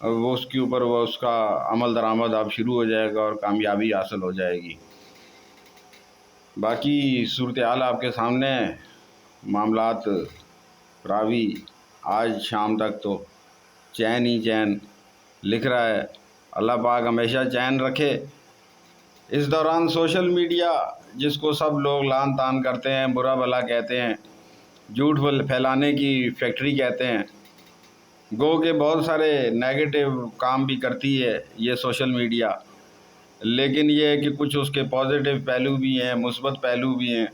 وہ اس کے اوپر وہ اس کا عمل درآمد اب شروع ہو جائے گا اور کامیابی حاصل ہو جائے گی۔ باقی صورتحال آپ کے سامنے ہے، معاملات راوی آج شام تک تو چین ہی چین لکھ رہا ہے، اللہ پاک ہمیشہ چین رکھے۔ اس دوران سوشل میڈیا جس کو سب لوگ لان تان کرتے ہیں، برا بھلا کہتے ہیں، جھوٹ پھیلانے کی فیکٹری کہتے ہیں، گو کہ بہت سارے نیگیٹو کام بھی کرتی ہے یہ سوشل میڈیا، لیکن یہ ہے کہ کچھ اس کے پازیٹیو پہلو بھی ہیں، مثبت پہلو بھی ہیں۔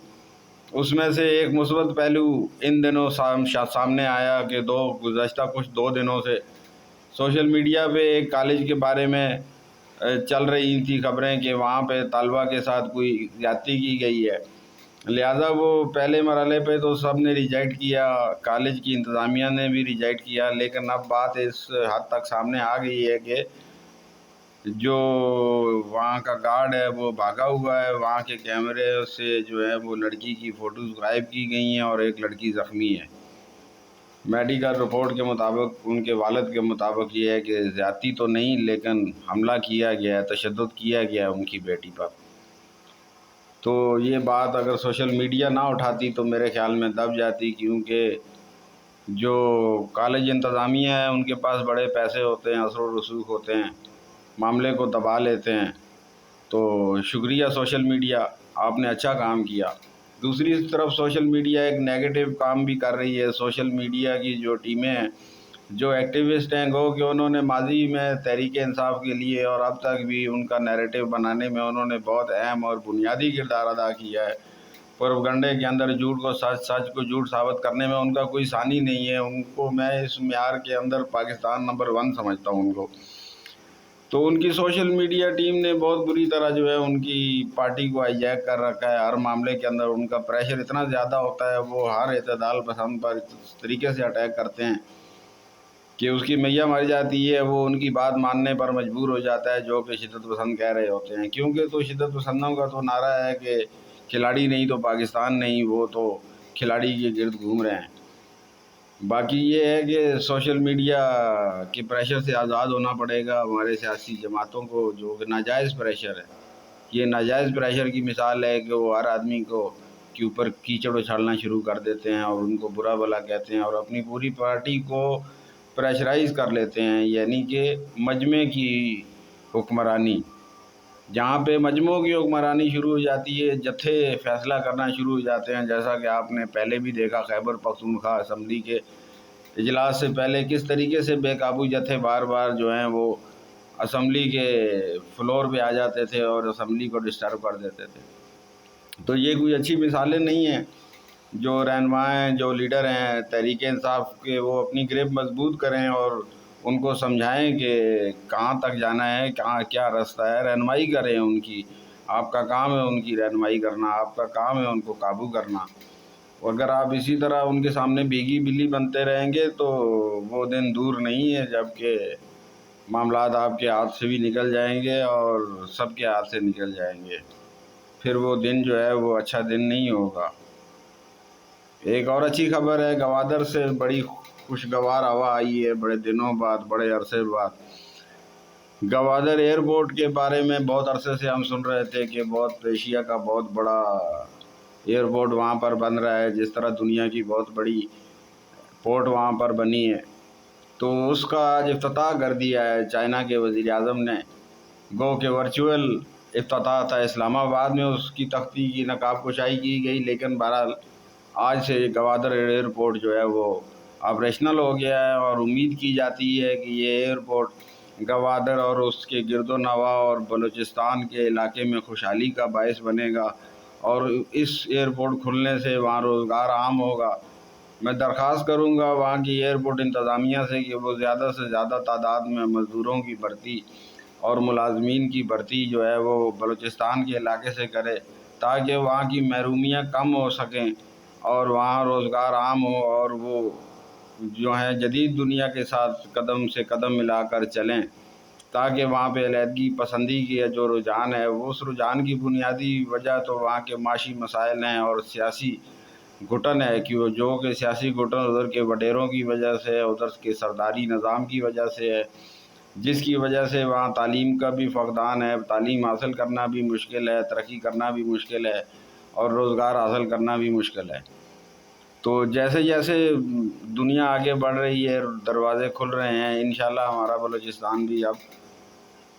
اس میں سے ایک مثبت پہلو ان دنوں سامنے آیا کہ گزشتہ کچھ 2 دنوں سے سوشل میڈیا پہ ایک کالج کے بارے میں چل رہی تھی خبریں کہ وہاں پہ طالبہ کے ساتھ کوئی زیادتی کی گئی ہے، لہٰذا وہ پہلے مرحلے پہ تو سب نے ریجیکٹ کیا، کالج کی انتظامیہ نے بھی ریجیکٹ کیا، لیکن اب بات اس حد تک سامنے آ گئی ہے کہ جو وہاں کا گارڈ ہے وہ بھاگا ہوا ہے، وہاں کے کیمرے سے جو ہے وہ لڑکی کی فوٹوز غائب کی گئی ہیں اور ایک لڑکی زخمی ہے۔ میڈیکل رپورٹ کے مطابق ان کے والد کے مطابق یہ ہے کہ زیادتی تو نہیں لیکن حملہ کیا گیا ہے، تشدد کیا گیا ہے ان کی بیٹی پر۔ تو یہ بات اگر سوشل میڈیا نہ اٹھاتی تو میرے خیال میں دب جاتی، کیونکہ جو کالج انتظامیہ ہے ان کے پاس بڑے پیسے ہوتے ہیں، اثر و رسوخ ہوتے ہیں، معاملے کو دبا لیتے ہیں۔ تو شکریہ سوشل میڈیا، آپ نے اچھا کام کیا۔ دوسری طرف سوشل میڈیا ایک نیگیٹو کام بھی کر رہی ہے۔ سوشل میڈیا کی جو ٹیمیں ہیں، جو ایکٹیوسٹ ہیں، گو کہ انہوں نے ماضی میں تحریک انصاف کے لیے اور اب تک بھی ان کا نیریٹو بنانے میں انہوں نے بہت اہم اور بنیادی کردار ادا کیا ہے۔ پروپیگنڈے کے اندر جھوٹ کو سچ، سچ کو جھوٹ ثابت کرنے میں ان کا کوئی ثانی نہیں ہے۔ ان کو میں اس معیار کے اندر پاکستان نمبر 1 سمجھتا ہوں ان کو۔ تو ان کی سوشل میڈیا ٹیم نے بہت بری طرح جو ہے ان کی پارٹی کو ہائی جیک کر رکھا ہے۔ ہر معاملے کے اندر ان کا پریشر اتنا زیادہ ہوتا ہے، وہ ہر اعتدال پسند پر اس طریقے سے اٹیک کرتے ہیں کہ اس کی میاں مر جاتی ہے، وہ ان کی بات ماننے پر مجبور ہو جاتا ہے جو کہ شدت پسند کہہ رہے ہوتے ہیں۔ کیونکہ تو شدت پسندوں کا تو نعرہ ہے کہ کھلاڑی نہیں تو پاکستان نہیں، وہ تو کھلاڑی کے گرد گھوم رہے ہیں۔ باقی یہ ہے کہ سوشل میڈیا کے پریشر سے آزاد ہونا پڑے گا ہمارے سیاسی جماعتوں کو، جو کہ ناجائز پریشر ہے۔ یہ ناجائز پریشر کی مثال ہے کہ وہ ہر آدمی کو کے اوپر کیچڑ اچھالنا شروع کر دیتے ہیں اور ان کو برا بھلا کہتے ہیں اور اپنی پوری پارٹی کو پریشرائز کر لیتے ہیں، یعنی کہ مجمع کی حکمرانی۔ جہاں پہ مجموعوں کی حکمرانی شروع ہو جاتی ہے، جتھے فیصلہ کرنا شروع ہو جاتے ہیں، جیسا کہ آپ نے پہلے بھی دیکھا خیبر پختونخوا اسمبلی کے اجلاس سے پہلے کس طریقے سے بے قابو جتھے بار بار جو ہیں وہ اسمبلی کے فلور پہ آ جاتے تھے اور اسمبلی کو ڈسٹرب کر دیتے تھے۔ تو یہ کوئی اچھی مثالیں نہیں ہیں۔ جو رہنما ہیں، جو لیڈر ہیں تحریک انصاف کے، وہ اپنی گریپ مضبوط کریں اور ان کو سمجھائیں کہ کہاں تک جانا ہے، کہاں کیا راستہ ہے، رہنمائی کریں ان کی۔ آپ کا کام ہے ان کی رہنمائی کرنا، آپ کا کام ہے ان کو قابو کرنا۔ اگر آپ اسی طرح ان کے سامنے بھیگی بلی بنتے رہیں گے تو وہ دن دور نہیں ہے جب کہ معاملات آپ کے ہاتھ سے بھی نکل جائیں گے اور سب کے ہاتھ سے نکل جائیں گے۔ پھر وہ دن جو ہے وہ اچھا دن نہیں ہوگا۔ ایک اور اچھی خبر ہے، گوادر سے بڑی خوشگوار ہوا آئی ہے بڑے دنوں بعد، بڑے عرصے بعد۔ گوادر ایئرپورٹ کے بارے میں بہت عرصے سے ہم سن رہے تھے کہ بہت ایشیا کا بہت بڑا ایئرپورٹ وہاں پر بن رہا ہے، جس طرح دنیا کی بہت بڑی پورٹ وہاں پر بنی ہے۔ تو اس کا آج افتتاح کر دیا ہے چائنا کے وزیر اعظم نے، گو کہ ورچوئل افتتاح تھا اسلام آباد میں، اس کی تختی کی نقاب کشائی کی گئی، لیکن بہرحال آج سے گوادر ایئرپورٹ جو ہے وہ آپریشنل ہو گیا ہے اور امید کی جاتی ہے کہ یہ ایئرپورٹ گوادر اور اس کے گرد و نواح اور بلوچستان کے علاقے میں خوشحالی کا باعث بنے گا، اور اس ایئرپورٹ کھلنے سے وہاں روزگار عام ہوگا۔ میں درخواست کروں گا وہاں کی ایئرپورٹ انتظامیہ سے کہ وہ زیادہ سے زیادہ تعداد میں مزدوروں کی بھرتی اور ملازمین کی بھرتی جو ہے وہ بلوچستان کے علاقے سے کرے، تاکہ وہاں کی محرومیاں کم ہو سکیں اور وہاں روزگار عام ہو اور وہ جو ہیں جدید دنیا کے ساتھ قدم سے قدم ملا کر چلیں، تاکہ وہاں پہ علیحدگی پسندی کی جو رجحان ہے، وہ اس رجحان کی بنیادی وجہ تو وہاں کے معاشی مسائل ہیں اور سیاسی گھٹن ہے کہ وہ جو کہ سیاسی گھٹن ادھر کے وڈیروں کی وجہ سے، ادھر کے سرداری نظام کی وجہ سے ہے۔ جس کی وجہ سے وہاں تعلیم کا بھی فقدان ہے، تعلیم حاصل کرنا بھی مشکل ہے، ترقی کرنا بھی مشکل ہے، اور روزگار حاصل کرنا بھی مشکل ہے۔ تو جیسے جیسے دنیا آگے بڑھ رہی ہے، دروازے کھل رہے ہیں، انشاءاللہ ہمارا بلوچستان بھی اب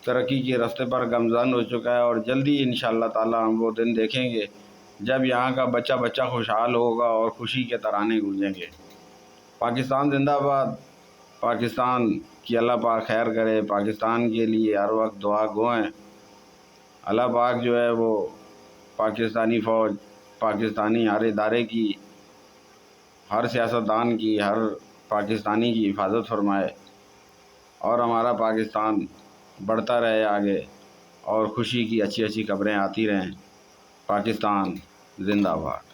ترقی کے راستے پر گامزن ہو چکا ہے، اور جلدی انشاءاللہ تعالی ہم وہ دن دیکھیں گے جب یہاں کا بچہ بچہ خوشحال ہوگا اور خوشی کے ترانے گونجیں گے۔ پاکستان زندہ آباد، پاکستان کی اللہ پاک خیر کرے، پاکستان کے لیے ہر وقت دعا گو ہیں۔ اللہ پاک جو ہے وہ پاکستانی فوج، پاکستانی ہر ادارے کی، ہر سیاستدان کی، ہر پاکستانی کی حفاظت فرمائے، اور ہمارا پاکستان بڑھتا رہے آگے، اور خوشی کی اچھی اچھی خبریں آتی رہیں۔ پاکستان زندہ باد۔